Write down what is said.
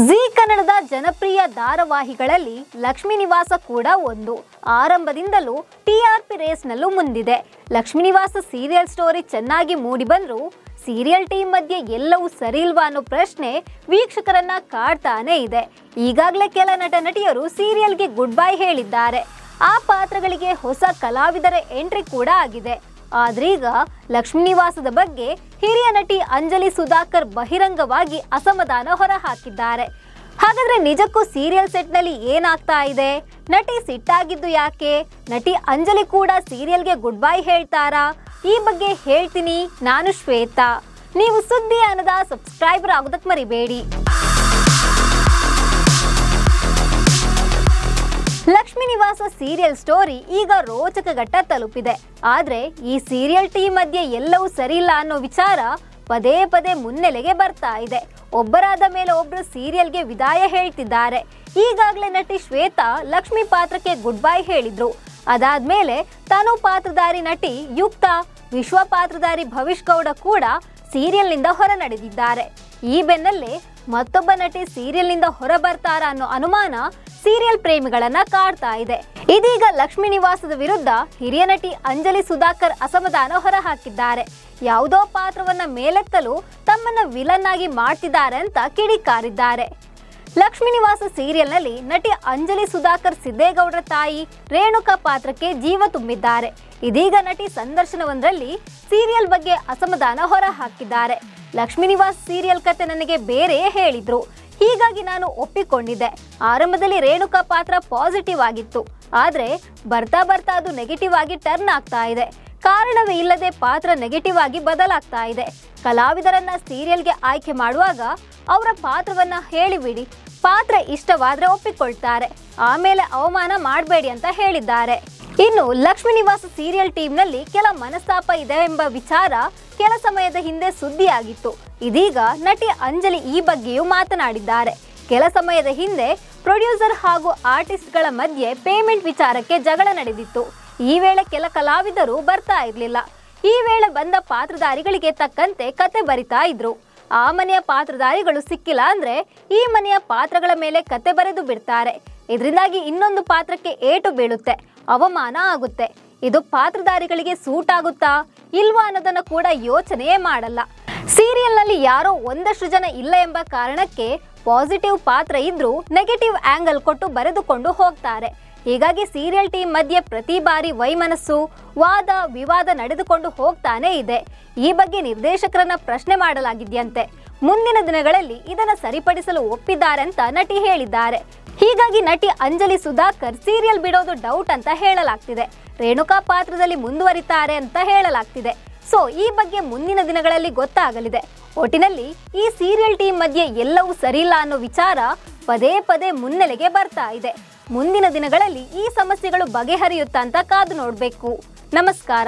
ಜೀ ಕನ್ನಡದ ಜನಪ್ರಿಯ ಧಾರಾವಾಹಿಗಳಲ್ಲಿ ಲಕ್ಷ್ಮೀ ನಿವಾಸ ಕೂಡ ಒಂದು. ಆರಂಭದಿಂದಲೂ ಟಿಆರ್ಪಿ ರೇಸ್ನಲ್ಲೂ ಮುಂದಿದೆ. ಲಕ್ಷ್ಮೀ ನಿವಾಸ ಸೀರಿಯಲ್ ಸ್ಟೋರಿ ಚೆನ್ನಾಗಿ ಮೂಡಿ ಬಂದರೂ ಸೀರಿಯಲ್ ಟೀಮ್ ಮಧ್ಯೆ ಎಲ್ಲವೂ ಸರಿ ಇಲ್ವಾ ಅನ್ನೋ ಪ್ರಶ್ನೆ ವೀಕ್ಷಕರನ್ನ ಕಾಡ್ತಾನೆ ಇದೆ. ಈಗಾಗಲೇ ಕೆಲ ನಟ ನಟಿಯರು ಸೀರಿಯಲ್ಗೆ ಗುಡ್ ಬೈ ಹೇಳಿದ್ದಾರೆ. ಆ ಪಾತ್ರಗಳಿಗೆ ಹೊಸ ಕಲಾವಿದರ ಎಂಟ್ರಿ ಕೂಡ ಆಗಿದೆ. ಆದ್ರೀಗ ಲಕ್ಷ್ಮೀ ನಿವಾಸದ ಬಗ್ಗೆ ಹಿರಿಯ ನಟಿ ಅಂಜಲಿ ಸುಧಾಕರ್ ಬಹಿರಂಗವಾಗಿ ಅಸಮಾಧಾನ ಹೊರಹಾಕಿದ್ದಾರೆ. ಹಾಗಾದ್ರೆ ನಿಜಕ್ಕೂ ಸೀರಿಯಲ್ ಸೆಟ್ನಲ್ಲಿ ಏನಾಗ್ತಾ ಇದೆ? ನಟಿ ಸಿಟ್ಟಾಗಿದ್ದು ಯಾಕೆ? ನಟಿ ಅಂಜಲಿ ಕೂಡ ಸೀರಿಯಲ್ಗೆ ಗುಡ್ ಬೈ ಹೇಳ್ತಾರಾ? ಈ ಬಗ್ಗೆ ಹೇಳ್ತೀನಿ. ನಾನು ಶ್ವೇತಾ. ನೀವು ಸುದ್ದಿ ಅನ್ನದ ಸಬ್ಸ್ಕ್ರೈಬರ್ ಆಗೋದಕ್ಕೆ ಮರಿಬೇಡಿ. ಲಕ್ಷ್ಮೀ ನಿವಾಸ ಸೀರಿಯಲ್ ಸ್ಟೋರಿ ಈಗ ರೋಚಕ ಘಟ್ಟ ತಲುಪಿದೆ. ಆದ್ರೆ ಈ ಸೀರಿಯಲ್ ಟೀಮ್ ಮಧ್ಯೆ ಎಲ್ಲವೂ ಸರಿಯಿಲ್ಲ ಅನ್ನೋ ವಿಚಾರ ಪದೇ ಪದೇ ಮುನ್ನೆಲೆಗೆ ಬರ್ತಾ ಇದೆ. ಒಬ್ಬರಾದ ಮೇಲೆ ಒಬ್ರು ಸೀರಿಯಲ್ಗೆ ವಿದಾಯ ಹೇಳ್ತಿದ್ದಾರೆ. ಈಗಾಗಲೇ ನಟಿ ಶ್ವೇತಾ ಲಕ್ಷ್ಮಿ ಪಾತ್ರಕ್ಕೆ ಗುಡ್ ಬೈ ಹೇಳಿದ್ರು. ಅದಾದ್ಮೇಲೆ ತನು ಪಾತ್ರಧಾರಿ ನಟಿ ಯುಕ್ತಾ, ವಿಶ್ವ ಪಾತ್ರಧಾರಿ ಭವಿಷ್ ಗೌಡ ಕೂಡ ಸೀರಿಯಲ್ನಿಂದ ಹೊರ ನಡೆದಿದ್ದಾರೆ. ಈ ಬೆನ್ನಲ್ಲೇ ಮತ್ತೊಬ್ಬ ನಟಿ ಸೀರಿಯಲ್ನಿಂದ ಹೊರ ಬರ್ತಾರಾ ಅನ್ನೋ ಅನುಮಾನ ಸೀರಿಯಲ್ ಪ್ರೇಮಿಗಳನ್ನ ಕಾಡ್ತಾ ಇದೆ. ಇದೀಗ ಲಕ್ಷ್ಮೀ ನಿವಾಸದ ವಿರುದ್ಧ ಹಿರಿಯ ನಟಿ ಅಂಜಲಿ ಸುಧಾಕರ್ ಅಸಮಾಧಾನ ಹೊರಹಾಕಿದ್ದಾರೆ. ಯಾವುದೋ ಪಾತ್ರವನ್ನ ಮೇಲೆತ್ತಲು ತಮ್ಮನ್ನ ವಿಲನ್ ಆಗಿ ಮಾಡ್ತಿದ್ದಾರೆ ಅಂತ ಕಿಡಿಕಾರಿದ್ದಾರೆ. ಲಕ್ಷ್ಮೀ ನಿವಾಸ ಸೀರಿಯಲ್ನಲ್ಲಿ ನಟಿ ಅಂಜಲಿ ಸುಧಾಕರ್ ಸಿದ್ದೇಗೌಡರ ತಾಯಿ ರೇಣುಕಾ ಪಾತ್ರಕ್ಕೆ ಜೀವ ತುಂಬಿದ್ದಾರೆ. ಇದೀಗ ನಟಿ ಸಂದರ್ಶನವೊಂದರಲ್ಲಿ ಸೀರಿಯಲ್ ಬಗ್ಗೆ ಅಸಮಾಧಾನ ಹೊರ ಹಾಕಿದ್ದಾರೆ. ಲಕ್ಷ್ಮೀ ನಿವಾಸ್ ಸೀರಿಯಲ್ ಕತೆ ನನಗೆ ಬೇರೆಯೇ ಹೇಳಿದ್ರು, ಹೀಗಾಗಿ ನಾನು ಒಪ್ಪಿಕೊಂಡಿದ್ದೆ. ಆರಂಭದಲ್ಲಿ ರೇಣುಕಾ ಪಾತ್ರ ಪಾಸಿಟಿವ್ ಆಗಿತ್ತು, ಆದ್ರೆ ಬರ್ತಾ ಬರ್ತಾ ಅದು ನೆಗೆಟಿವ್ ಆಗಿ ಟರ್ನ್ ಆಗ್ತಾ ಇದೆ. ಕಾರಣವೇ ಇಲ್ಲದೆ ಪಾತ್ರ ನೆಗೆಟಿವ್ ಆಗಿ ಬದಲಾಗ್ತಾ ಇದೆ. ಕಲಾವಿದರನ್ನ ಸೀರಿಯಲ್ಗೆ ಆಯ್ಕೆ ಮಾಡುವಾಗ ಅವರ ಪಾತ್ರವನ್ನ ಹೇಳಿಬಿಡಿ. ಪಾತ್ರ ಇಷ್ಟವಾದ್ರೆ ಒಪ್ಪಿಕೊಳ್ತಾರೆ, ಆಮೇಲೆ ಅವಮಾನ ಮಾಡಬೇಡಿ ಅಂತ ಹೇಳಿದ್ದಾರೆ. ಇನ್ನು ಲಕ್ಷ್ಮೀ ನಿವಾಸ ಸೀರಿಯಲ್ ಟೀಮ್ನಲ್ಲಿ ಕೆಲ ಮನಸ್ತಾಪ ಇದೆ ಎಂಬ ವಿಚಾರ ಕೆಲ ಸಮಯದ ಹಿಂದೆ ಸುದ್ದಿಯಾಗಿತ್ತು. ಇದೀಗ ನಟಿ ಅಂಜಲಿ ಈ ಬಗ್ಗೆಯೂ ಮಾತನಾಡಿದ್ದಾರೆ. ಕೆಲ ಸಮಯದ ಹಿಂದೆ ಪ್ರೊಡ್ಯೂಸರ್ ಹಾಗೂ ಆರ್ಟಿಸ್ಟ್ಗಳ ಮಧ್ಯೆ ಪೇಮೆಂಟ್ ವಿಚಾರಕ್ಕೆ ಜಗಳ ನಡೆದಿತ್ತು. ಈ ವೇಳೆ ಕೆಲ ಕಲಾವಿದರು ಬರ್ತಾ ಇರಲಿಲ್ಲ. ಈ ವೇಳೆ ಬಂದ ಪಾತ್ರಧಾರಿಗಳಿಗೆ ತಕ್ಕಂತೆ ಕತೆ ಬರಿತಾ ಇದ್ರು. ಆ ಮನೆಯ ಪಾತ್ರಧಾರಿಗಳು ಸಿಕ್ಕಿಲ್ಲ ಅಂದ್ರೆ ಈ ಮನೆಯ ಪಾತ್ರಗಳ ಮೇಲೆ ಕತೆ ಬರೆದು ಬಿಡ್ತಾರೆ. ಇದರಿಂದಾಗಿ ಇನ್ನೊಂದು ಪಾತ್ರಕ್ಕೆ ಏಟು ಬೀಳುತ್ತೆ, ಅವಮಾನ ಆಗುತ್ತೆ. ಇದು ಪಾತ್ರಧಾರಿಗಳಿಗೆ ಸೂಟ್ ಆಗುತ್ತಾ ಇಲ್ವಾ ಅನ್ನೋದನ್ನ ಕೂಡ ಯೋಚನೆಯೇ ಮಾಡಲ್ಲ. ಸೀರಿಯಲ್ನಲ್ಲಿ ಯಾರೋ ಒಂದಷ್ಟು ಜನ ಇಲ್ಲ ಎಂಬ ಕಾರಣಕ್ಕೆ ಪಾಸಿಟಿವ್ ಪಾತ್ರ ಇದ್ರೂ ನೆಗೆಟಿವ್ ಆಂಗಲ್ ಕೊಟ್ಟು ಬರೆದುಕೊಂಡು ಹೋಗ್ತಾರೆ. ಹೀಗಾಗಿ ಸೀರಿಯಲ್ ಟೀಮ್ ಮಧ್ಯೆ ಪ್ರತಿ ಬಾರಿ ವೈಮನಸ್ಸು, ವಾದ ವಿವಾದ ನಡೆದುಕೊಂಡು ಹೋಗ್ತಾನೆ ಇದೆ. ಈ ಬಗ್ಗೆ ನಿರ್ದೇಶಕರನ್ನ ಪ್ರಶ್ನೆ ಮಾಡಲಾಗಿದೆಯಂತೆ. ಮುಂದಿನ ದಿನಗಳಲ್ಲಿ ಇದನ್ನ ಸರಿಪಡಿಸಲು ಒಪ್ಪಿದ್ದಾರೆ ಅಂತ ನಟಿ ಹೇಳಿದ್ದಾರೆ. ಹೀಗಾಗಿ ನಟಿ ಅಂಜಲಿ ಸುಧಾಕರ್ ಸೀರಿಯಲ್ ಬಿಡೋದು ಡೌಟ್ ಅಂತ ಹೇಳಲಾಗ್ತಿದೆ. ರೇಣುಕಾ ಪಾತ್ರದಲ್ಲಿ ಮುಂದುವರಿತಾರೆ ಅಂತ ಹೇಳಲಾಗ್ತಿದೆ. ಸೊ ಈ ಬಗ್ಗೆ ಮುಂದಿನ ದಿನಗಳಲ್ಲಿ ಗೊತ್ತಾಗಲಿದೆ. ಒಟ್ಟಿನಲ್ಲಿ ಈ ಸೀರಿಯಲ್ ಟೀಮ್ ಮಧ್ಯೆ ಎಲ್ಲವೂ ಸರಿಯಿಲ್ಲ ಅನ್ನೋ ವಿಚಾರ ಪದೇ ಪದೇ ಮುನ್ನೆಲೆಗೆ ಬರ್ತಾ ಇದೆ. ಮುಂದಿನ ದಿನಗಳಲ್ಲಿ ಈ ಸಮಸ್ಯೆಗಳು ಬಗೆಹರಿಯುತ್ತಾ ಅಂತ ಕಾದು ನೋಡಬೇಕು. ನಮಸ್ಕಾರ.